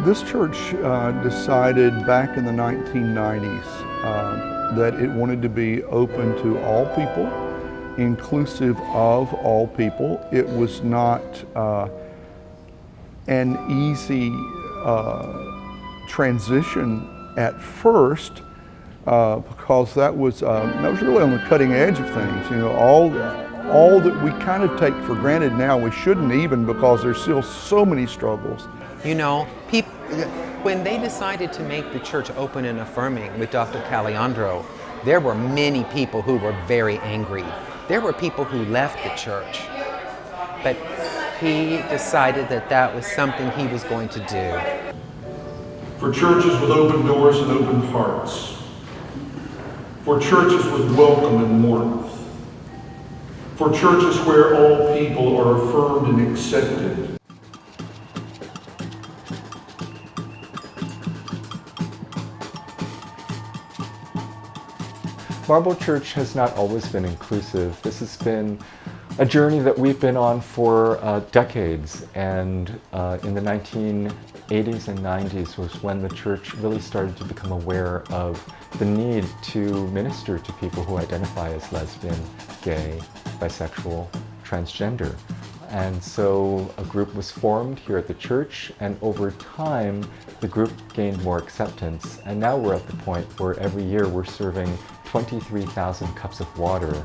This church decided back in the 1990s that it wanted to be open to all people, inclusive of all people. It was not an easy transition at first because that was really on the cutting edge of things. You know, all that we kind of take for granted now, we shouldn't even, because there's still so many struggles. You know, when they decided to make the church open and affirming with Dr. Caliandro, there were many people who were very angry. There were people who left the church, but he decided that that was something he was going to do. For churches with open doors and open hearts. For churches with welcome and warmth. For churches where all people are affirmed and accepted. Marble Church has not always been inclusive. This has been a journey that we've been on for decades, and in the 1980s and 90s was when the church really started to become aware of the need to minister to people who identify as lesbian, gay, bisexual, transgender. And so a group was formed here at the church, and over time the group gained more acceptance, and now we're at the point where every year we're serving 23,000 cups of water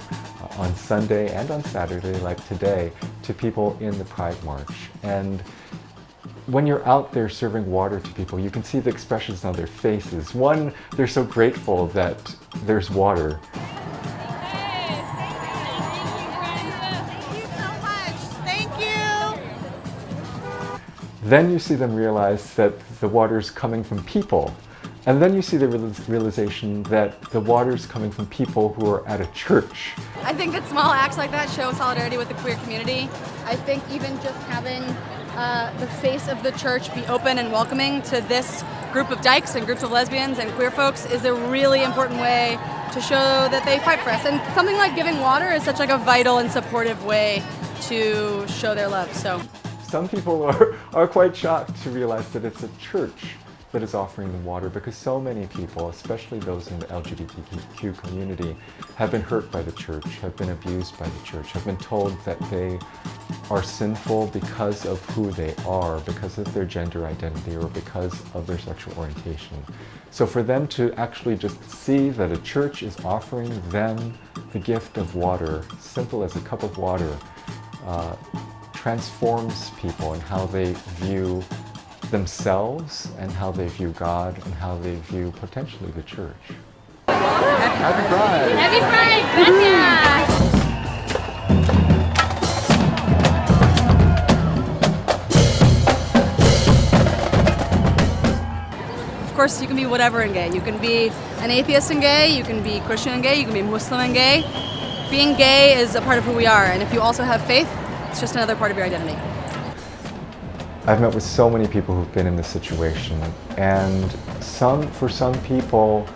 on Sunday and on Saturday, like today, to people in the Pride March. And when you're out there serving water to people, you can see the expressions on their faces. One, they're so grateful that there's water. Then you see them realize that the water's coming from people. And then you see the realization that the water's coming from people who are at a church. I think that small acts like that show solidarity with the queer community. I think even just having the face of the church be open and welcoming to this group of dykes and groups of lesbians and queer folks is a really important way to show that they fight for us. And something like giving water is such like a vital and supportive way to show their love. So some people are quite shocked to realize that it's a church that is offering them water, because so many people, especially those in the LGBTQ community, have been hurt by the church, have been abused by the church, have been told that they are sinful because of who they are, because of their gender identity, or because of their sexual orientation. So for them to actually just see that a church is offering them the gift of water, simple as a cup of water, transforms people in how they view themselves and how they view God and how they view potentially the church. Happy Pride! Happy Pride! Gracias! Of course, you can be whatever in gay. You can be an atheist in gay, you can be Christian in gay, you can be Muslim in gay. Being gay is a part of who we are, and if you also have faith, it's just another part of your identity. I've met with so many people who've been in this situation, and for some people,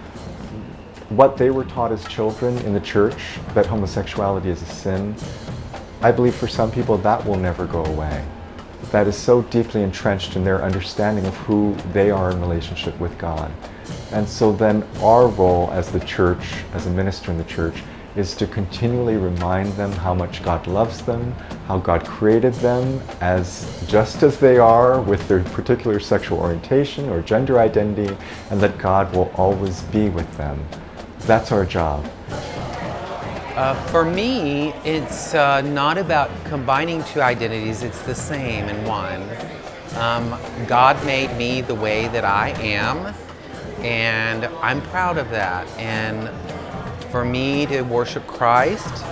what they were taught as children in the church, that homosexuality is a sin, I believe for some people that will never go away. That is so deeply entrenched in their understanding of who they are in relationship with God. And so then our role as the church, as a minister in the church, is to continually remind them how much God loves them, how God created them just as they are with their particular sexual orientation or gender identity, and that God will always be with them. That's our job. For me, it's not about combining two identities, it's the same in one. God made me the way that I am, and I'm proud of that. And for me to worship Christ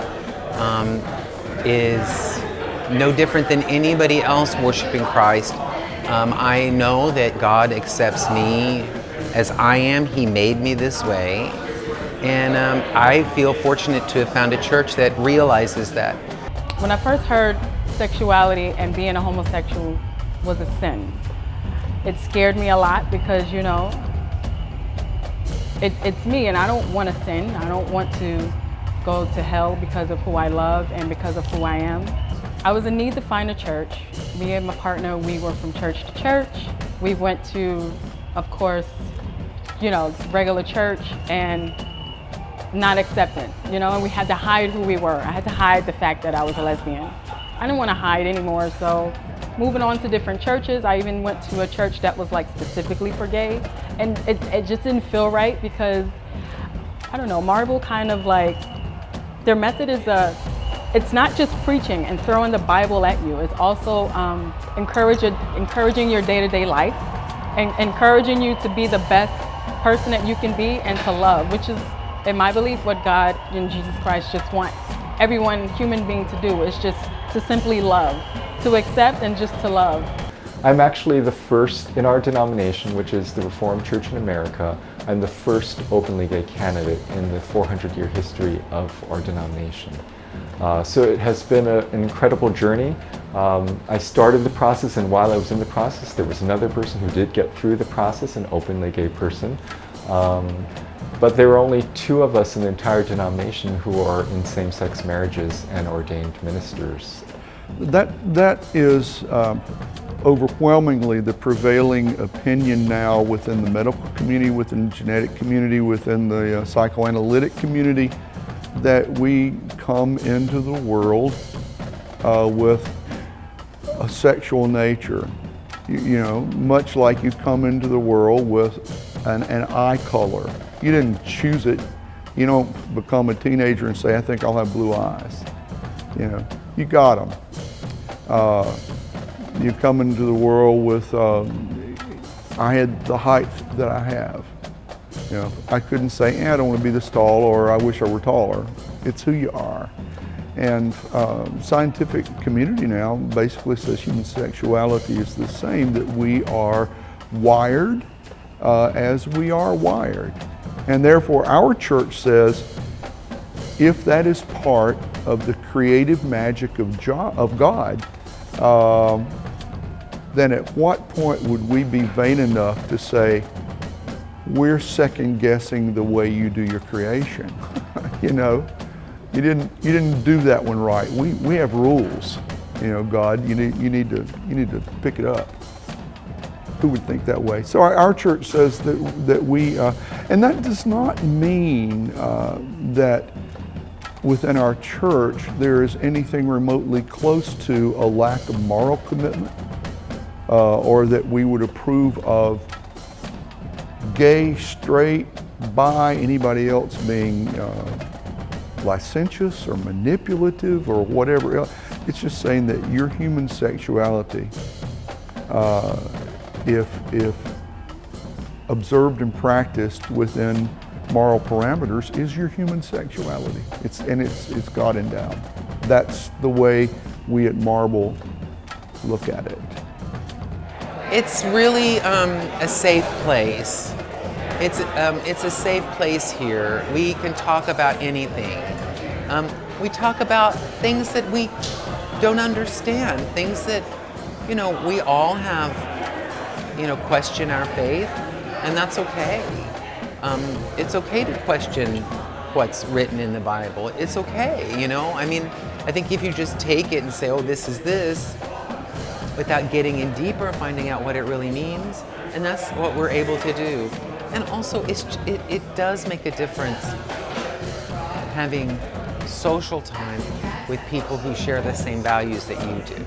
is no different than anybody else worshiping Christ. I know that God accepts me as I am. He made me this way. And I feel fortunate to have found a church that realizes that. When I first heard sexuality and being a homosexual was a sin, it scared me a lot because, you know, it's me and I don't want to sin. I don't want to go to hell because of who I love and because of who I am. I was in need to find a church. Me and my partner, we were from church to church. We went to, of course, you know, regular church and not accepted, you know, and we had to hide who we were. I had to hide the fact that I was a lesbian. I didn't want to hide anymore, so moving on to different churches. I even went to a church that was like specifically for gay, and it just didn't feel right because, I don't know, Marvel kind of like, their method is it's not just preaching and throwing the Bible at you, it's also encouraging your day-to-day life and encouraging you to be the best person that you can be and to love, which is, in my belief, what God and Jesus Christ just want everyone, human being, to do, is just to simply love, to accept and just to love. I'm actually the first in our denomination, which is the Reformed Church in America. I'm the first openly gay candidate in the 400-year history of our denomination. So it has been an incredible journey. I started the process, and while I was in the process, there was another person who did get through the process, an openly gay person. But there are only 2 of us in the entire denomination who are in same-sex marriages and ordained ministers. That is overwhelmingly the prevailing opinion now within the medical community, within the genetic community, within the psychoanalytic community, that we come into the world with a sexual nature. You know, much like you come into the world with an eye color. You didn't choose it. You don't become a teenager and say, I think I'll have blue eyes. You know, you got them. You come into the world with, I had the height that I have. You know, I couldn't say, I don't want to be this tall, or I wish I were taller. It's who you are. And scientific community now basically says human sexuality is the same, that we are wired as we are wired. And therefore our church says, if that is part of the creative magic of God, then at what point would we be vain enough to say, we're second guessing the way you do your creation? You know, you didn't do that one right. We have rules. You know, God, you need to pick it up. Who would think that way? So our church says that we, and that does not mean that within our church there is anything remotely close to a lack of moral commitment, or that we would approve of gay, straight, bi, anybody else being licentious or manipulative or whatever else. It's just saying that your human sexuality, if observed and practiced within moral parameters, is your human sexuality. It's God endowed. That's the way we at Marble look at it. It's really a safe place. It's a safe place here. We can talk about anything. We talk about things that we don't understand, things that, you know, we all have, you know, question our faith, and that's okay. It's okay to question what's written in the Bible. It's okay, you know? I mean, I think if you just take it and say, oh, this is this, without getting in deeper, finding out what it really means, and that's what we're able to do. And also, it does make a difference having social time with people who share the same values that you do.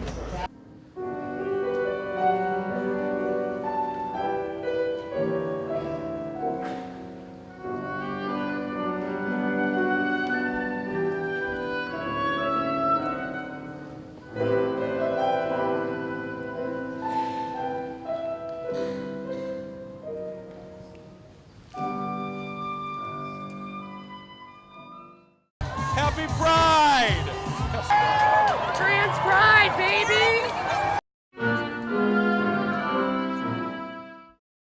Happy Pride! Trans Pride, baby!